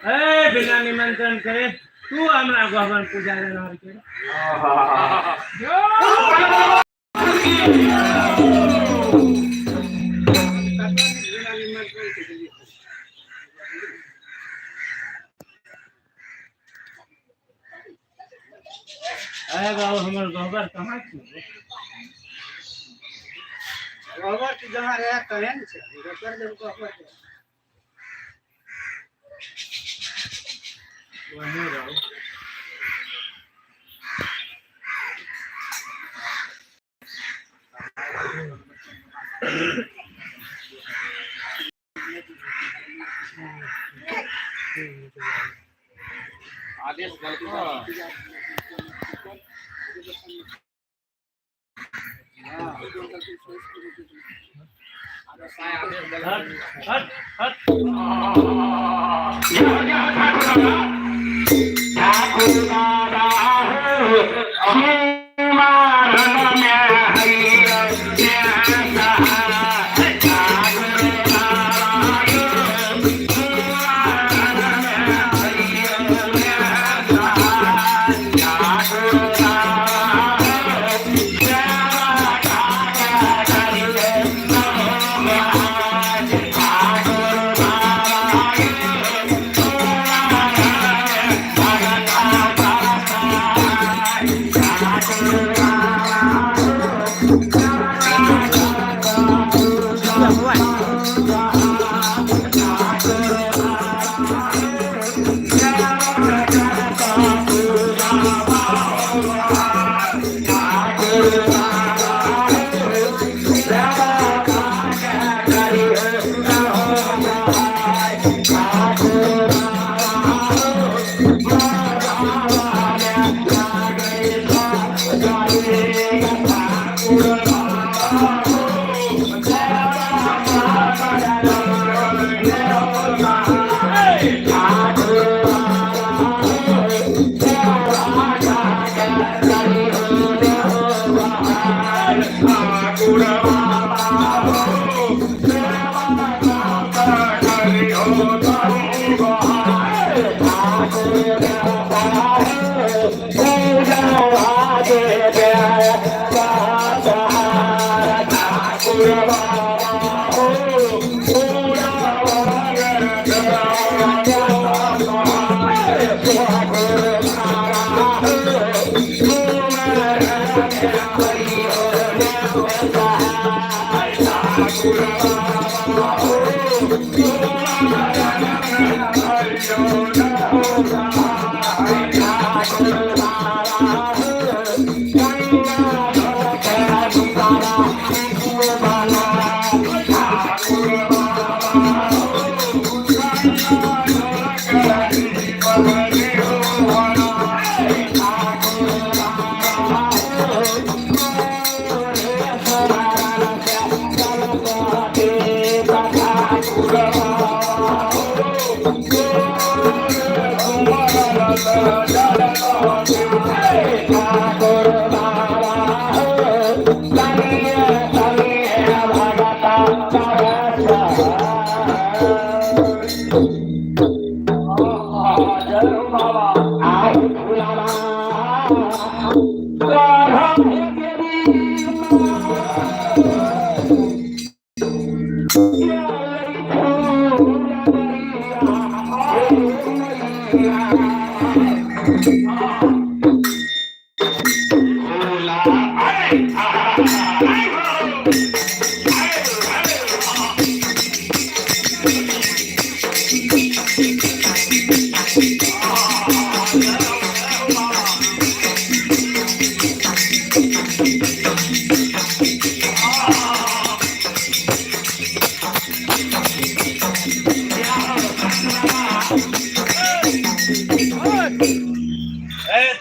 बिना निमंत्रण करे तू हमारा भगवान पूजा लेना के अरे बाबू हमारे गोबर कहाँ छे गोबर की जहाँ रहा करें छे गोबर जब गोबर वहीं रहो आदेश गलती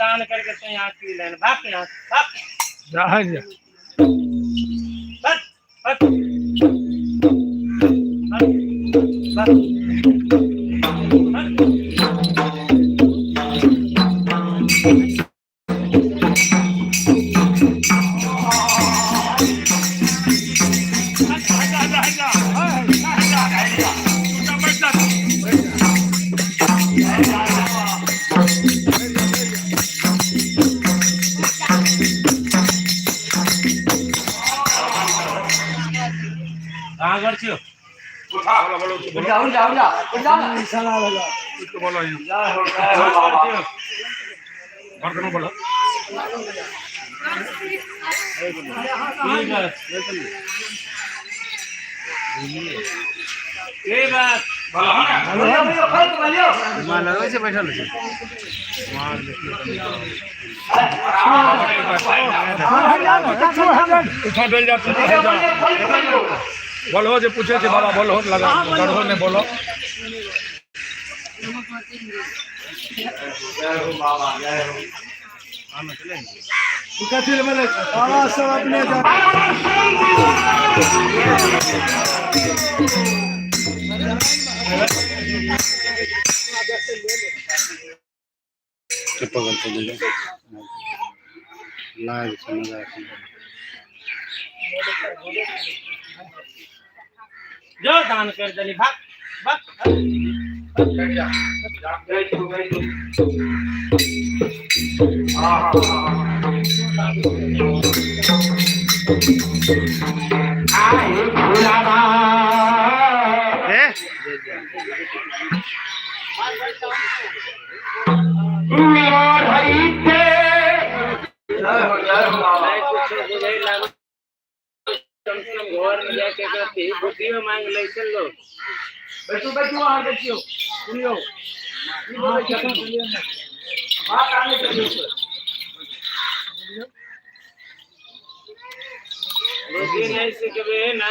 दान करके तो यहाँ की लेन बाप यहाँ बाप जहाज बस થયો બોલો બોલો તો બોલો ભરતનો બોલો એ વાત બોલો જે પૂછે છે બાબા બોલો લગા ગઢો ને બોલો જો દાન કર દલી ભાગ ભાગ घर में जाके करती बुद्धियो मांग ले चलो बैठो हां देखियो सुनियो बात आने चाहिए रोटी नहीं से कभी है ना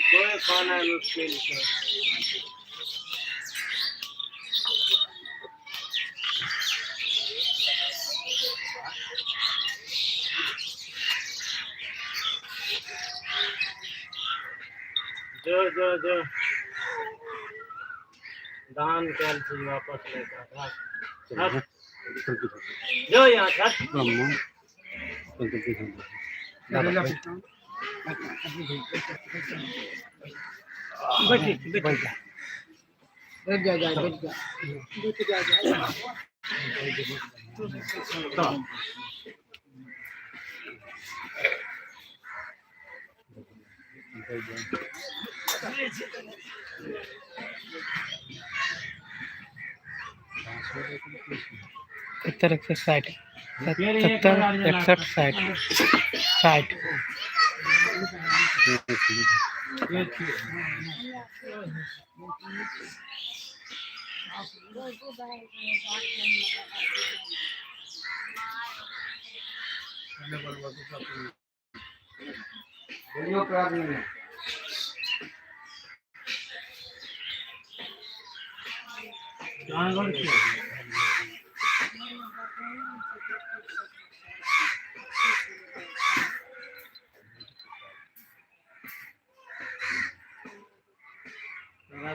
कोई खाना मुश्किल है जो दान कर वापस लेकर जो यहाँ सत्तर 160 60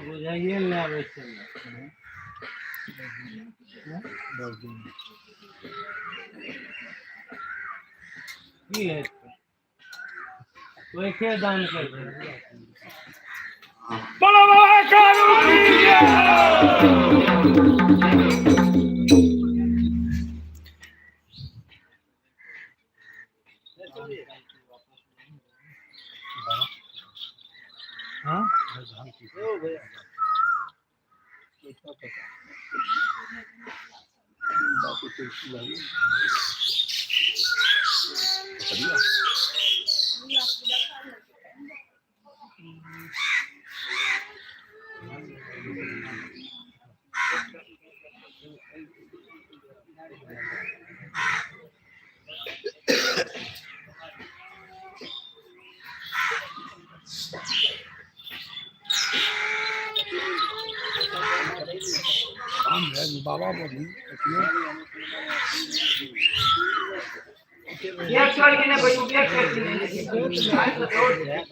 बुझाइए ना है वैसे दान कर बोलो बाबा कानू हाँ बाबा बोली एक छोड़ के ना बैठो एक छोड़ के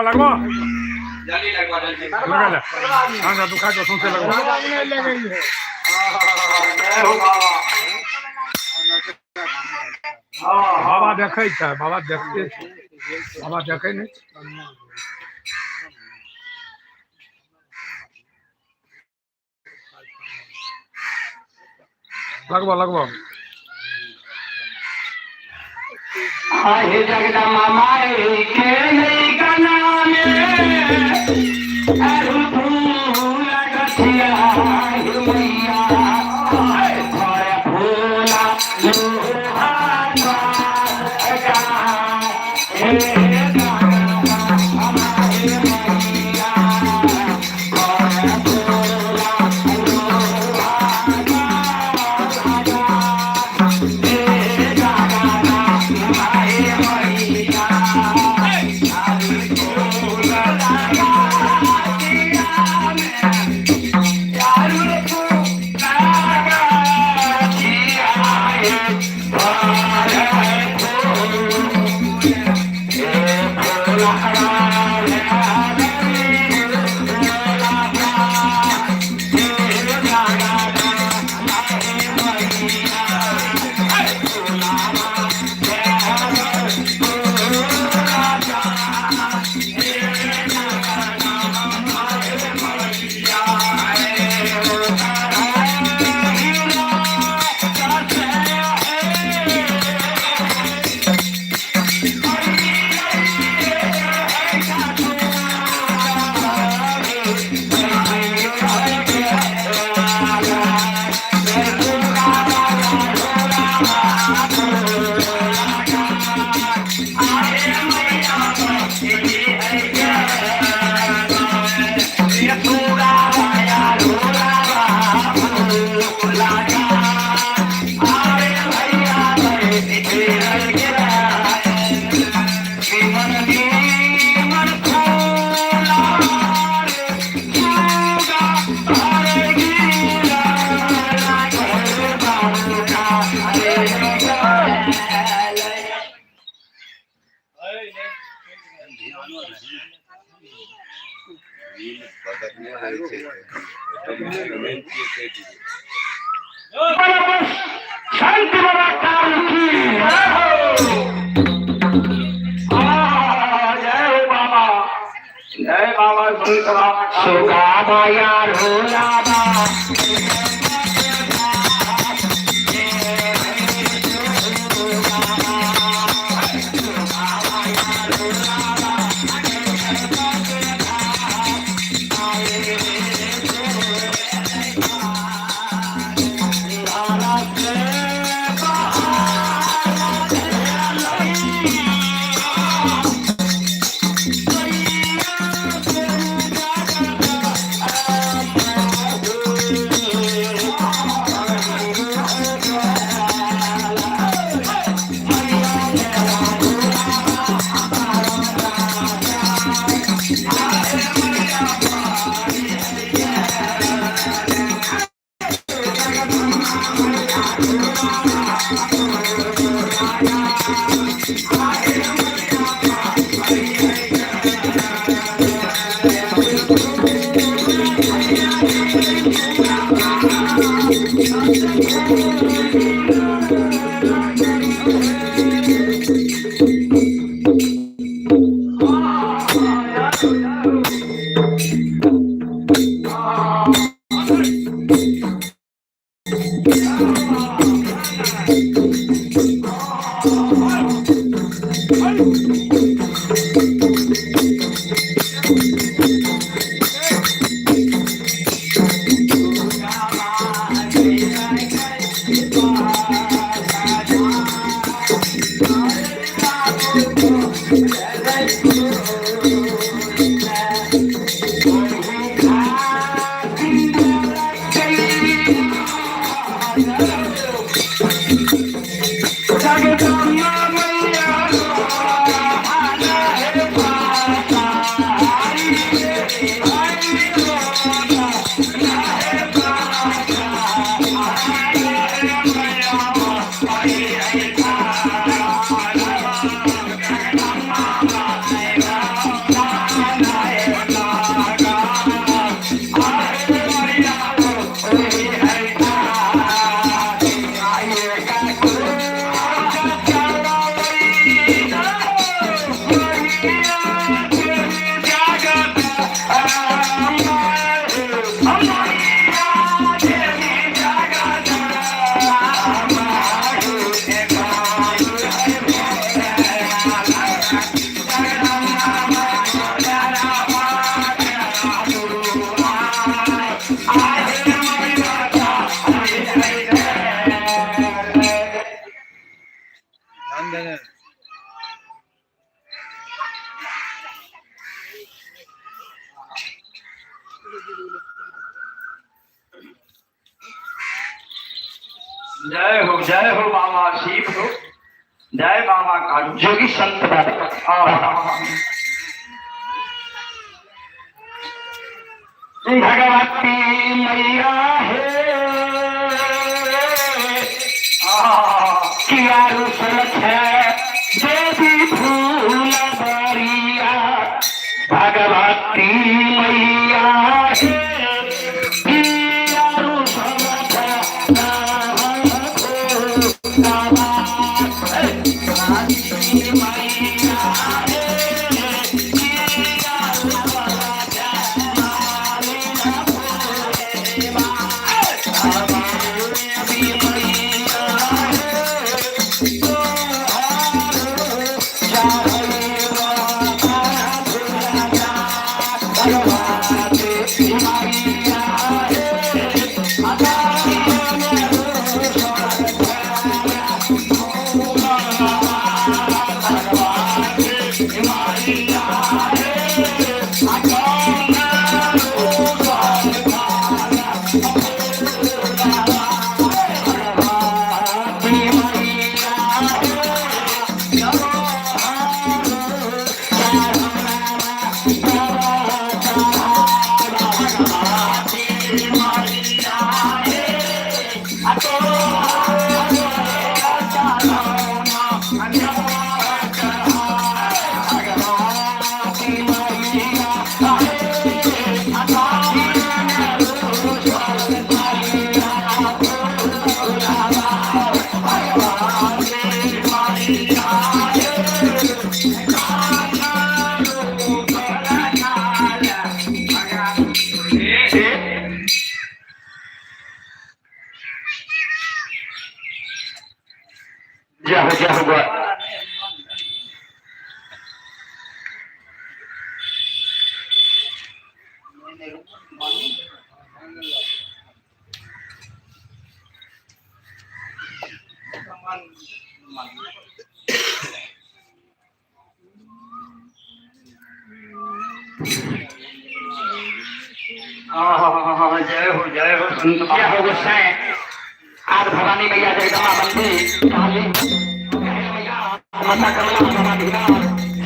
लगवा जल्दी लगवा जल्दी लगा ले हाँ तू खा के सुनते लगवा बाबा देखे छै बाबा देखते छै बाबा देखे नहीं लगवा लगवा आहे जगदम्बा माई के नहीं गाना में अरु फूल गठिया मैया भर फूला लोहाना शांति बाबा काल की जय बाबा संत बाबा सुगा माया रोला जय हो बाबा शिव हो, जय बाबा कालू जोगी संत बाबा। भगवती मैया है किया रुसलत है देवी फूल बरिया। भगवती मैया है किया रुसलत है जय हो संत क्या हो गोसाई। आज भवानी मैया जगदम्बा बंदी काली माता कमला भवानी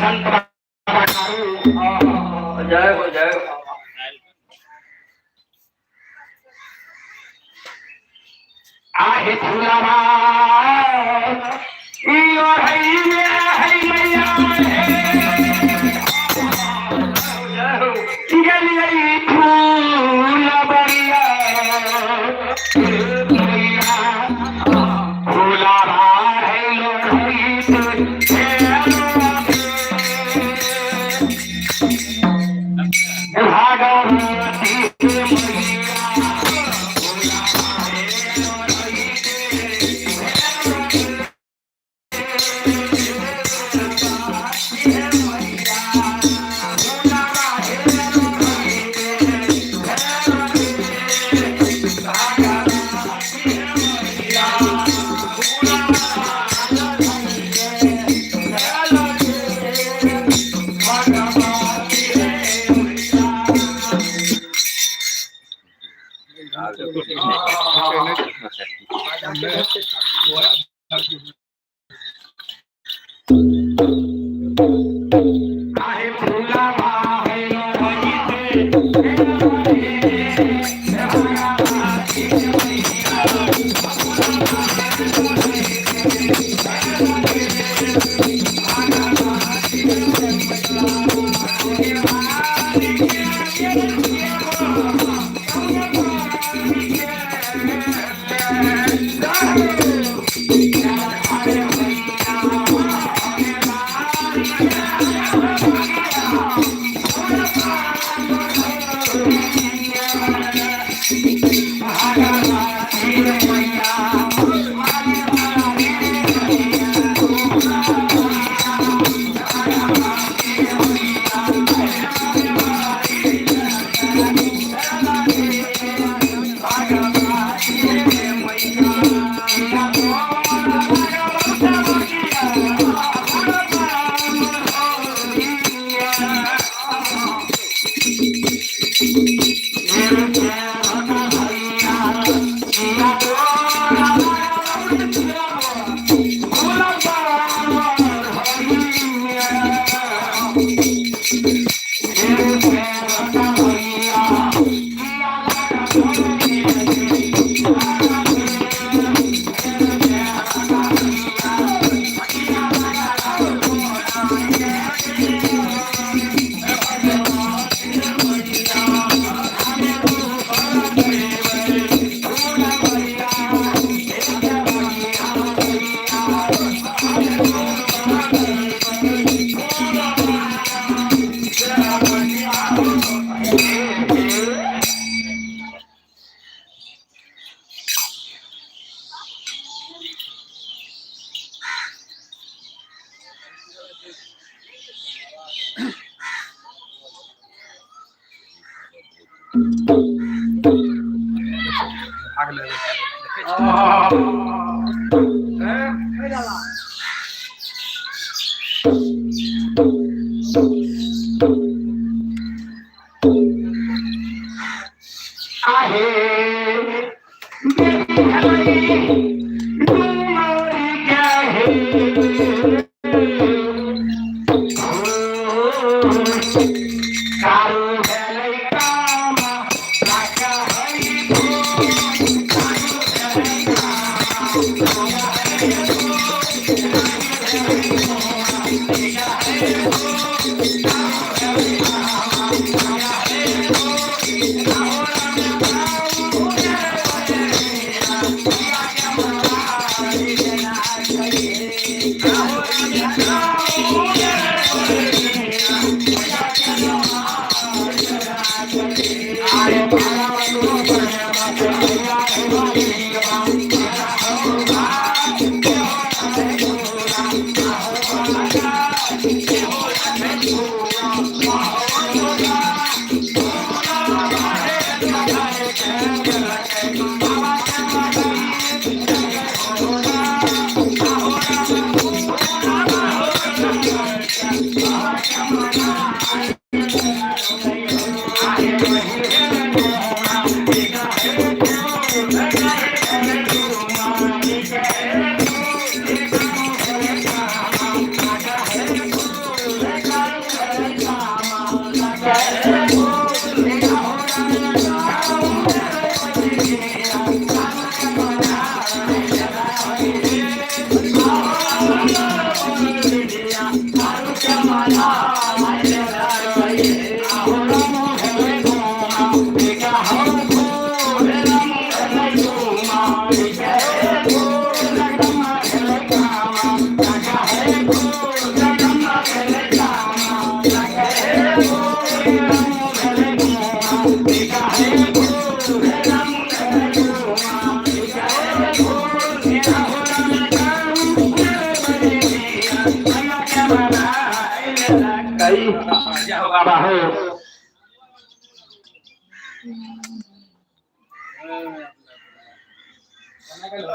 संत बाबा कारू। जय हो आहे झूलावा इयो है मैया गली फूल बरिया फूलावा है लोहित भागवती आग लगे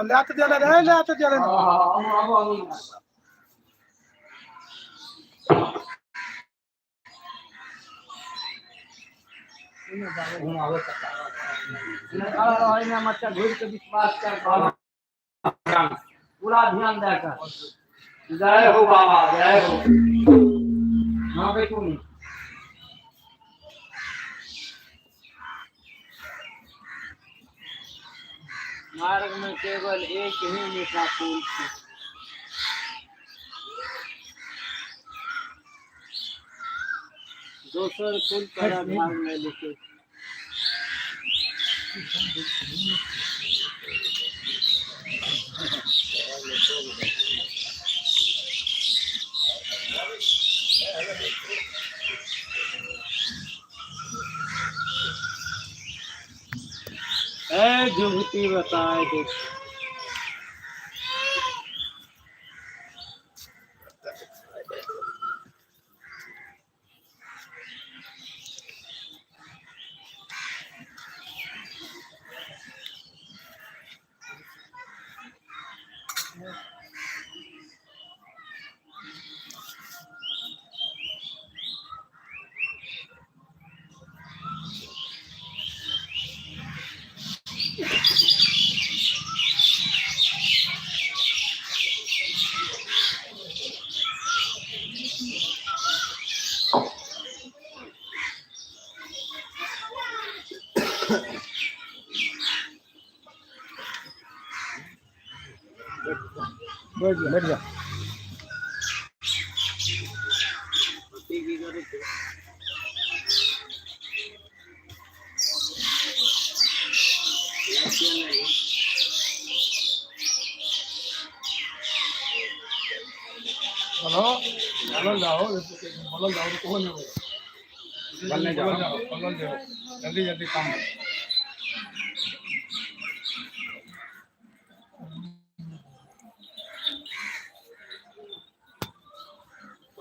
लात दिला रे लात दिला पूरा ध्यान देकर जय हो बाबा जय हो हाँ बेटू मार्ग में केवल एक ही मीठा फूल थी दोसर फूल पर मार्ग में लिखे जुगती बताए देख बैठ जा बोलो जाओ तो कौन है बोलने जाओ जल्दी जल्दी काम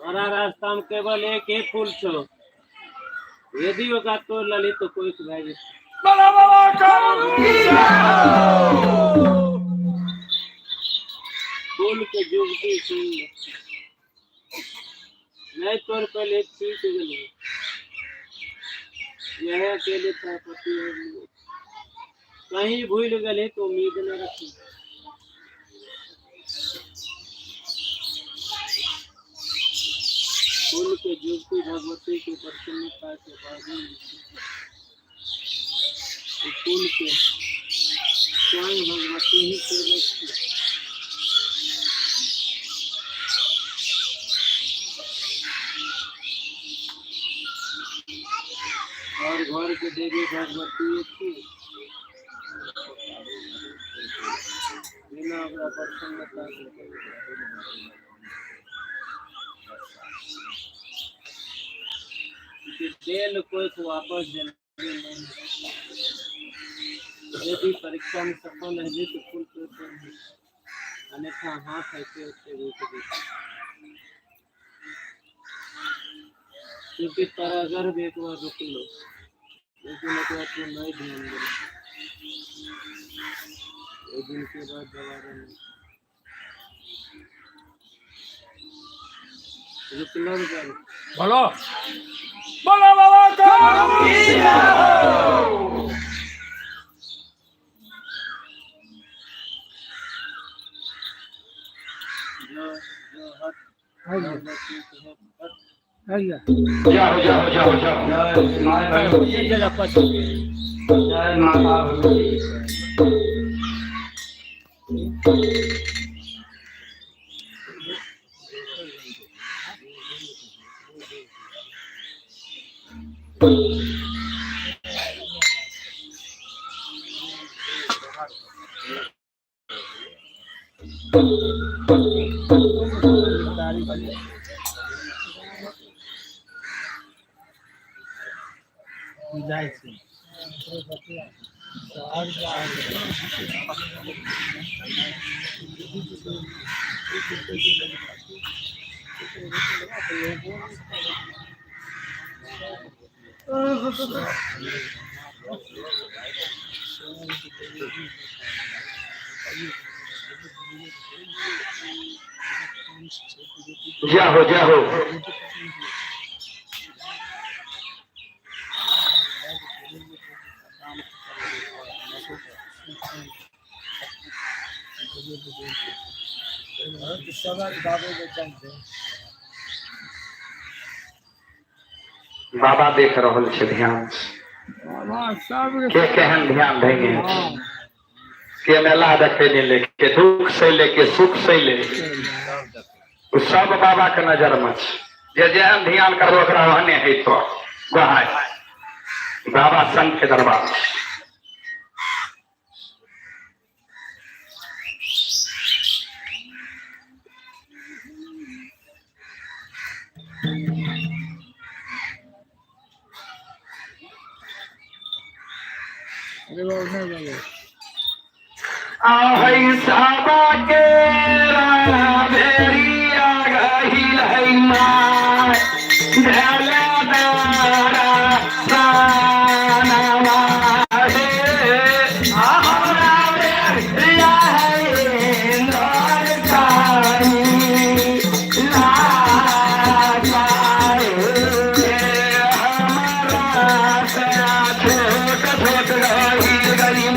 हमारा रास्ता में केवल एक ही फूल छो यदि होगा तो ललित तो कोई सुनाई बोलो बाबा कालू की फूल के जुगती सुन नहीं तोर पहले पीट गई यह अकेले था पति कहीं भूल गए तो उम्मीद न रखी फूल के जुगती भगवती के प्रसन्नता के बाजू फूल के स्वयं भगवती ही सेवक थी और घर के देवी भगवती थी बिना प्रसन्नता के देल कोई को वापस देना यदि परीक्षा में सफल है तो फूल तोड़ते हैं अन्यथा हाथ ऐसे उससे रोक देते क्योंकि तारा गर्भ एक बार रुक लो लेकिन एक बार तुम नहीं ध्यान दो एक दिन के बाद दोबारा नहीं रुक लो बोलो बोलो बाबा कालू की जो हट भगवती के हट आइए जाओ जाओ जाओ जाओ जय माता भगवती जय जगत जय माता भगवती विदाई से जाओ जाओ बाबा देख रहल छे ध्यान से। के केहन ध्यान देंगे के मेला देखे नहीं ले के दुख से ले के सुख से ले उ सब बाबा के नजर में जे जेहन ध्यान करो ओकरा ओहने है तो गहाय बाबा संत के दरबार आहै साबा के भेड़िया गहिल है माय झला दारा प्राणवा हे हमरा भेड़िया है नर कानी लाचाए हमरा से छोट छोट रही गई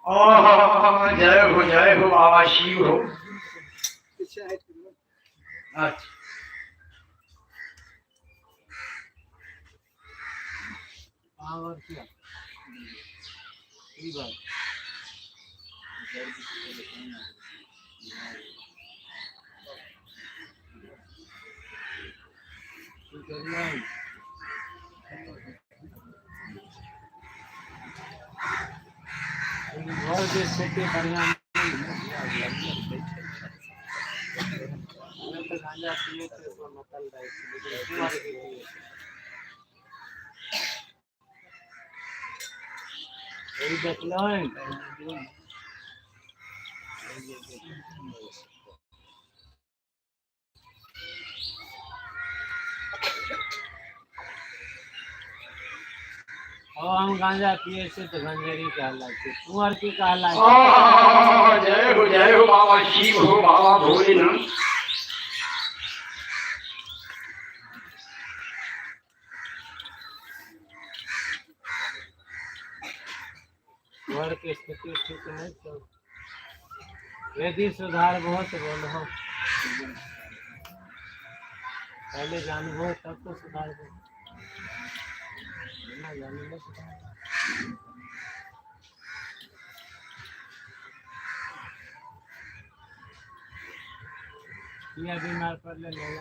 जय हो बाबा शिव हो। अच्छा और क्या बात घर के छोटे बढ़िया तो गांजा पिए थे तो मतल रहे थे लेकिन कुंवर के लिए वही देखलो और हम गांजा पिए से तो गंजेरी कहलाते कुंवर की कहलाते जय हो बाबा शिव हो बाबा भोलेनाथ। घर की स्थिति ठीक नहीं चल यदि सुधार बहुत बोलो पहले जानबो तब तो सुधार हो ना जाने में ये बीमार पर ले जाए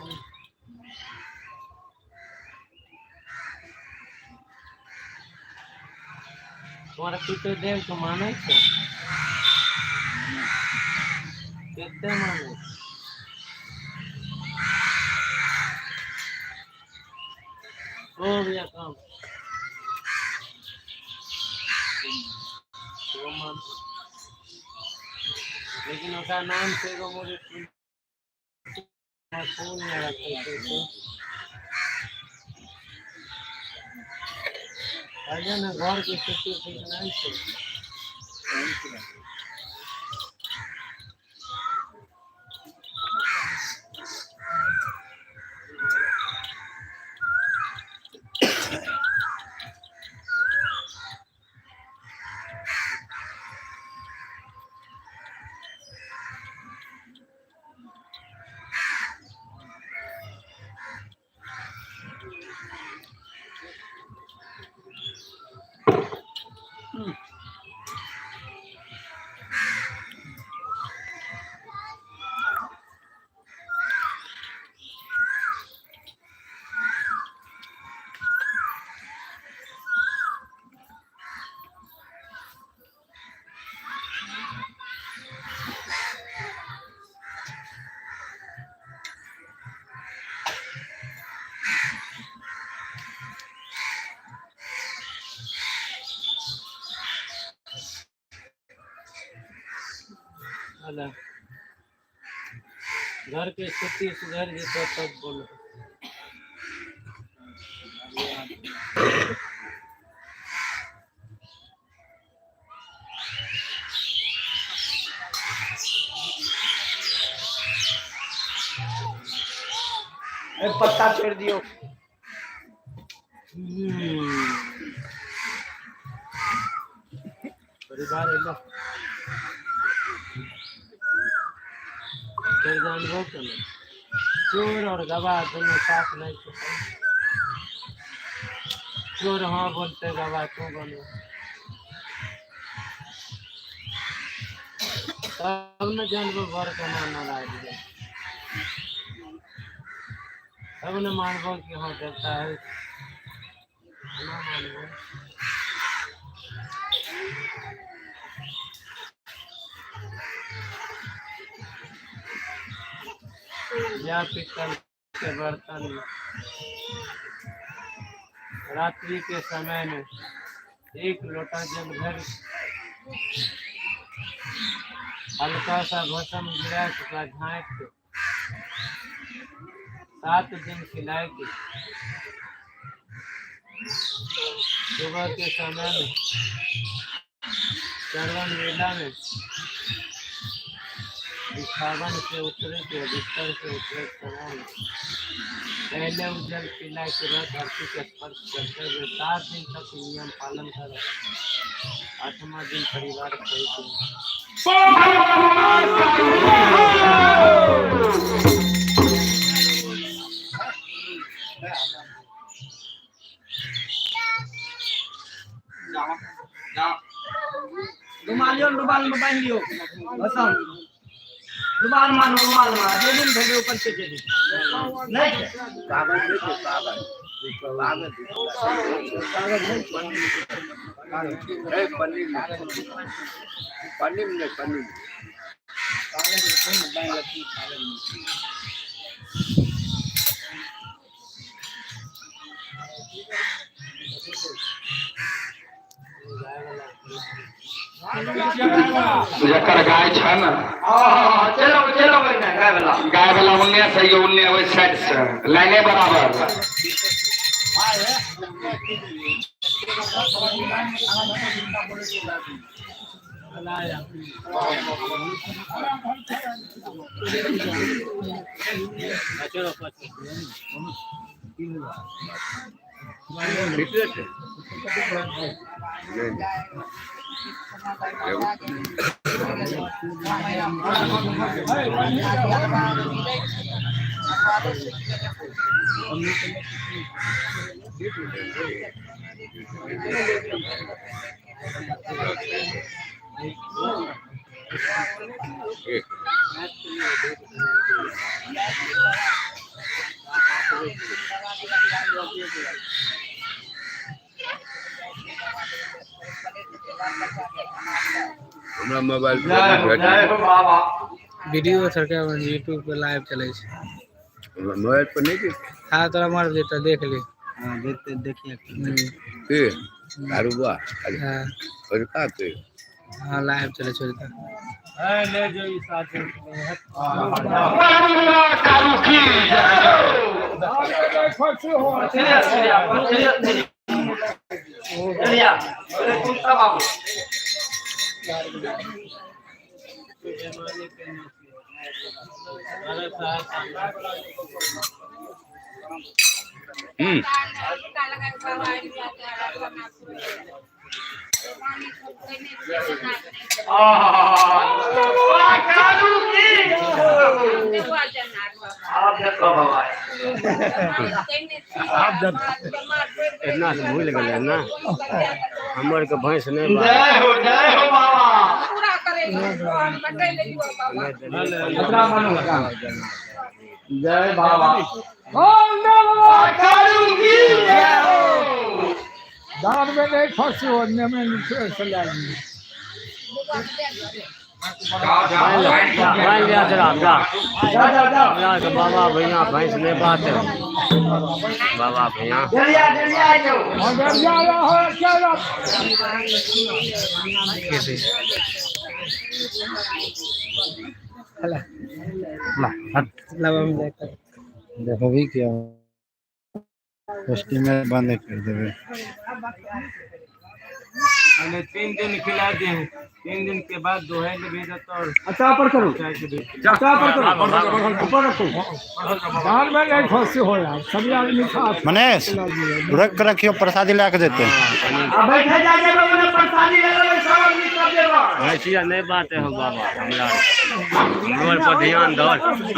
तुम्हारा पितर देव तो माने छो कितने माने हो गया काम तो मान लेकिन उसका नाम से तो मुझे फोन नहीं रखते थे अजय ना घर की स्थिति ठीक नहीं थी अलग घर की स्थिति सुधर गई तब बोलो पत्ता छेड़ दियो। परिवार है ना फिर जानबो तो नहीं चोर और गवाह दोनों साथ नहीं चुके चोर हाँ बोलते गवाह क्यों बोलो तब न जानबो घर का मानना नाराज है तब न मानबो कि हाँ देवता है ना मानबो या पित्तल के बर्तन में रात्रि के समय में एक लोटा जल भर हल्का सा भस्म गिरा उसका झाँक के 7 दिन खिलाए के सुबह के समय में श्रवण मेला में बिछावन से उतरे थे, बिस्तर से उतरे समय पहले उजल पिला के बाद धरती के स्पर्श करते हुए 7 दिन तक नियम पालन कर 8वां दिन परिवार सहित रुमाल बांध लियो बस रुमाल मानो जे दिन भेजे ऊपर से दे नहीं कागज देखो कागज ए पन्नी में कागज जकर गाय छ न चलो गाय वाला उन्ने से ये उन्ने ओइ साइड से लाइने बराबर हमरा मोबाइल वीडियो सरकार यूट्यूब पे लाइव चले छै। मोबाइल पर नहीं देख हाँ तोरा मार देता देख ले। हां देखिए के दारुआ हाँ और का के हाँ लाइव चले छै। ले जो इस साथ कालू की चलिया तुम सब आओ कालू की आप देखो बाबा आप जब इतना से भूल गए ना हमर के भैंस नहीं जय हो बाबा पूरा करे बटै ले जय बाबा कालू की जय हो दान में नहीं फंसी हो में चला लिया जरा बाबा भैया भैंस नहीं बात है बाबा भैया देखो भी क्या में बंद कर देवे। 3 दिन खिला दिए हैं 3 दिन के बाद दोहे के भेजा तो और अच्छा पर करो ऊपर रखो दान में नहीं फंसी हो यार सभी आदमी साथ मनीष रख कर रखियो प्रसादी ला के देते हैं। बैठे जाके लोगों प्रसादी ले लो सब आदमी कर देबा ऐसी नहीं बात है हो बाबा हमरा घर पर ध्यान दो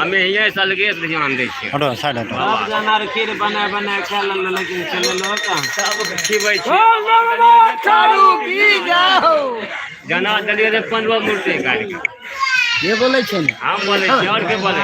हमें ये सलगे ध्यान दे छिए हटो साइड हटो सब जना खीर बना खा ले लेकिन चले लो का सब खिबै छी जना दलिए 15 मूर्ति काट के ये बोले छे हम बोले छी और के बोले